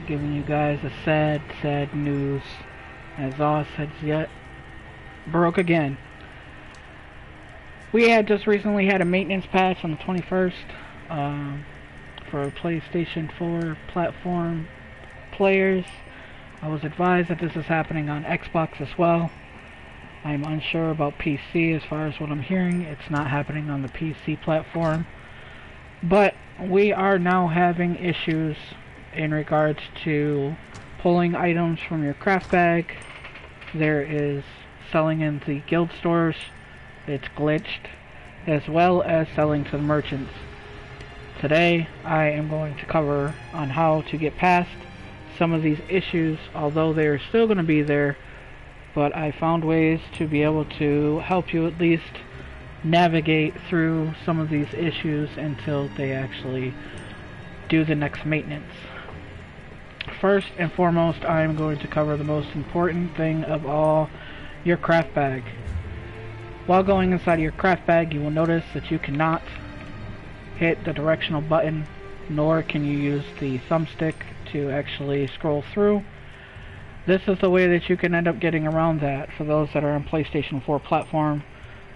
giving you guys a sad news, as OS has yet broke again. We had just recently had a maintenance patch on the 21st for PlayStation 4 platform players. I was advised that this is happening on Xbox as well. I'm unsure about PC as far as what I'm hearing. It's not happening on the PC platform. But we are now having issues in regards to pulling items from your craft bag. There is selling in the guild stores. It's glitched, as well as selling to the merchants. Today I am going to cover on how to get past some of these issues, although they are still going to be there, but I found ways to be able to help you at least navigate through some of these issues until they actually do the next maintenance. First and foremost, I am going to cover the most important thing of all, your craft bag. While going inside of your craft bag, you will notice that you cannot hit the directional button, nor can you use the thumbstick to actually scroll through. This is the way that you can end up getting around that for those that are on PlayStation 4 platform.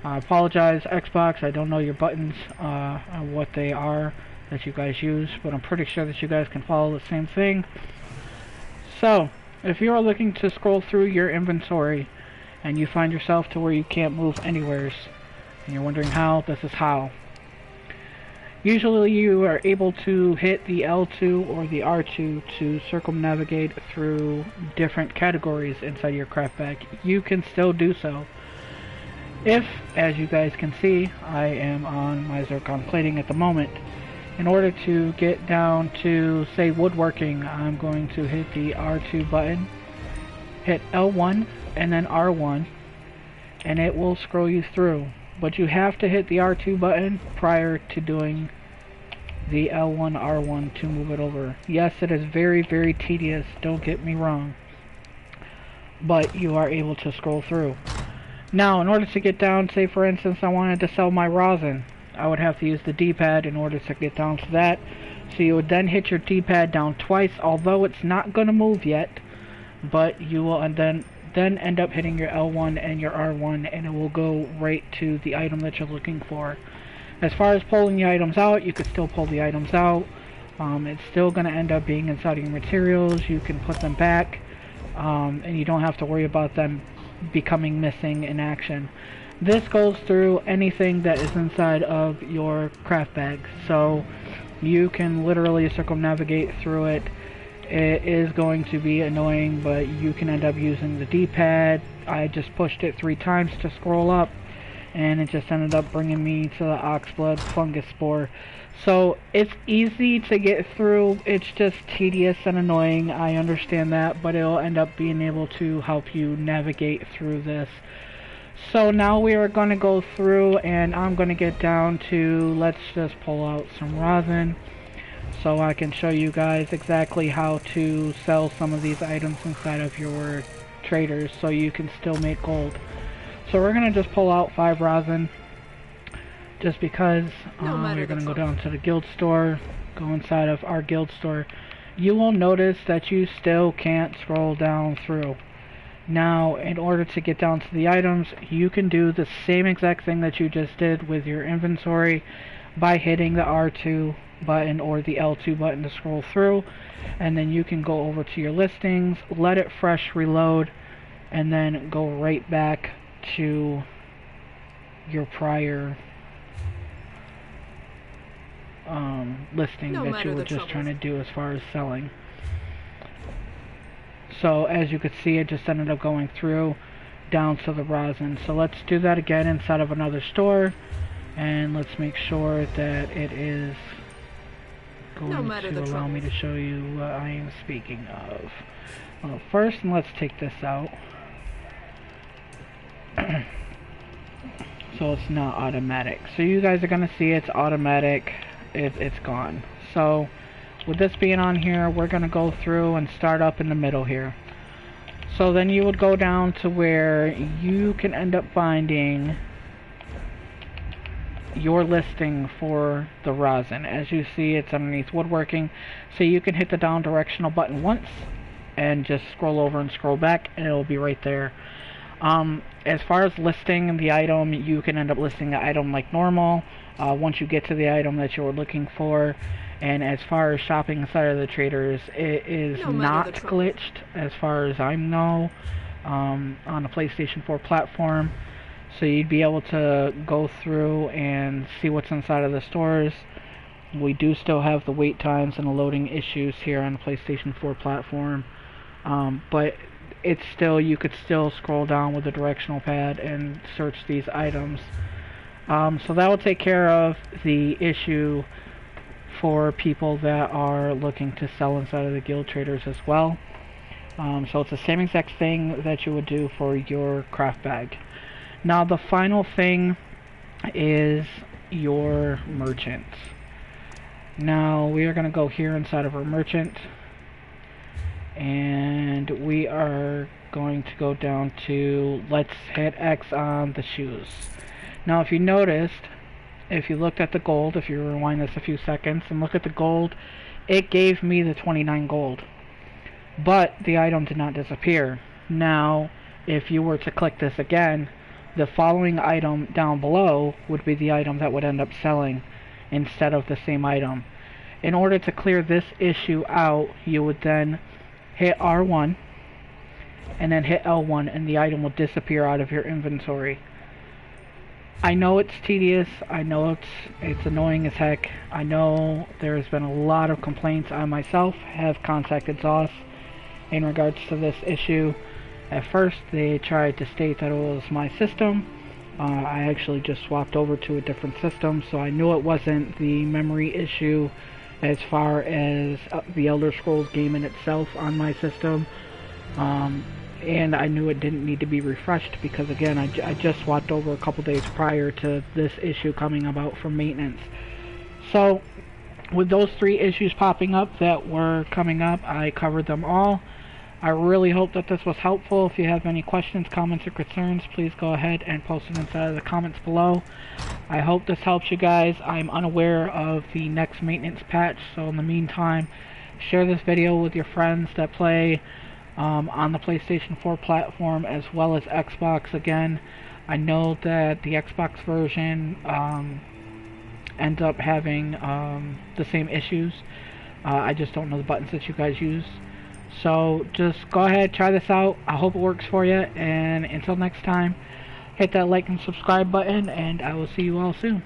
I apologize, Xbox, I don't know your buttons and what they are that you guys use, but I'm pretty sure that you guys can follow the same thing. So, if you are looking to scroll through your inventory and you find yourself to where you can't move anywhere, and you're wondering how, this is how. Usually you are able to hit the L2 or the R2 to circumnavigate through different categories inside your craft bag. You can still do so. If, as you guys can see, I am on my zircon plating at the moment. In order to get down to, say, woodworking, I'm going to hit the R2 button, hit L1 and then R1, and it will scroll you through. But you have to hit the R2 button prior to doing the L1, R1 to move it over. Yes, it is very tedious, don't get me wrong, but you are able to scroll through. Now, in order to get down, say for instance I wanted to sell my rosin, I would have to use the D-pad in order to get down to that. So you would then hit your D-pad down twice, although it's not going to move yet, but you will then end up hitting your L1 and your R1, and it will go right to the item that you're looking for. As far as pulling the items out, you could still pull the items out. It's still going to end up being inside of your materials. You can put them back, and you don't have to worry about them becoming missing in action. This goes through anything that is inside of your craft bag, so you can literally circumnavigate through it. It is going to be annoying, but you can end up using the D-pad. I just pushed it 3 times to scroll up, and it just ended up bringing me to the oxblood fungus spore. So it's easy to get through, it's just tedious and annoying, I understand that, but it'll end up being able to help you navigate through this. So now we are going to go through, and I'm going to get down to, let's just pull out some rosin so I can show you guys exactly how to sell some of these items inside of your traders so you can still make gold. So we're going to just pull out 5 rosin just because we're going to go down to the guild store, go inside of our guild store. You will notice that you still can't scroll down through. Now, in order to get down to the items, you can do the same exact thing that you just did with your inventory by hitting the R2 button or the L2 button to scroll through, and then you can go over to your listings, let it fresh reload, and then go right back to your prior listing that you were just trying to do as far as selling. So as you could see, it just ended up going through down to the rosin. So let's do that again inside of another store, and let's make sure that it is going to allow me to show you what I am speaking of. Well, first let's take this out. So it's not automatic. So you guys are going to see it's automatic. It's gone. So with this being on here, we're going to go through and start up in the middle here. So then you would go down to where you can end up finding your listing for the rosin. As you see, it's underneath woodworking, so you can hit the down directional button once and just scroll over and scroll back, and it'll be right there. As far as listing the item, you can end up listing the item like normal once you get to the item that you're looking for. And as far as shopping inside of the traders, it is not glitched as far as I know on the PlayStation 4 platform. So you'd be able to go through and see what's inside of the stores. We do still have the wait times and the loading issues here on the PlayStation 4 platform. But it's still, you could still scroll down with the directional pad and search these items. So that will take care of the issue for people that are looking to sell inside of the guild traders as well. So it's the same exact thing that you would do for your craft bag. Now the final thing is your merchant. Now we are going to go here inside of our merchant, and we are going to go down to, let's hit X on the shoes. Now if you noticed, if you looked at the gold, if you rewind this a few seconds and look at the gold, it gave me the 29 gold. But the item did not disappear. Now, if you were to click this again, the following item down below would be the item that would end up selling instead of the same item. In order to clear this issue out, you would then hit R1 and then hit L1, and the item will disappear out of your inventory. I know it's tedious, I know it's annoying as heck. I know there's been a lot of complaints. I myself have contacted ZOS in regards to this issue. At first they tried to state that it was my system. I actually just swapped over to a different system, so I knew it wasn't the memory issue as far as the Elder Scrolls game in itself on my system. And I knew it didn't need to be refreshed because, again, I just swapped over a couple days prior to this issue coming about for maintenance. So with those 3 issues popping up that were coming up, I covered them all. I really hope that this was helpful. If you have any questions, comments, or concerns, please go ahead and post it inside of the comments below. I hope this helps you guys. I'm unaware of the next maintenance patch, so in the meantime, share this video with your friends that play on the PlayStation 4 platform as well as Xbox. Again, I know that the Xbox version ends up having the same issues. I just don't know the buttons that you guys use. So just go ahead, try this out. I hope it works for you, and until next time, hit that like and subscribe button, and I will see you all soon.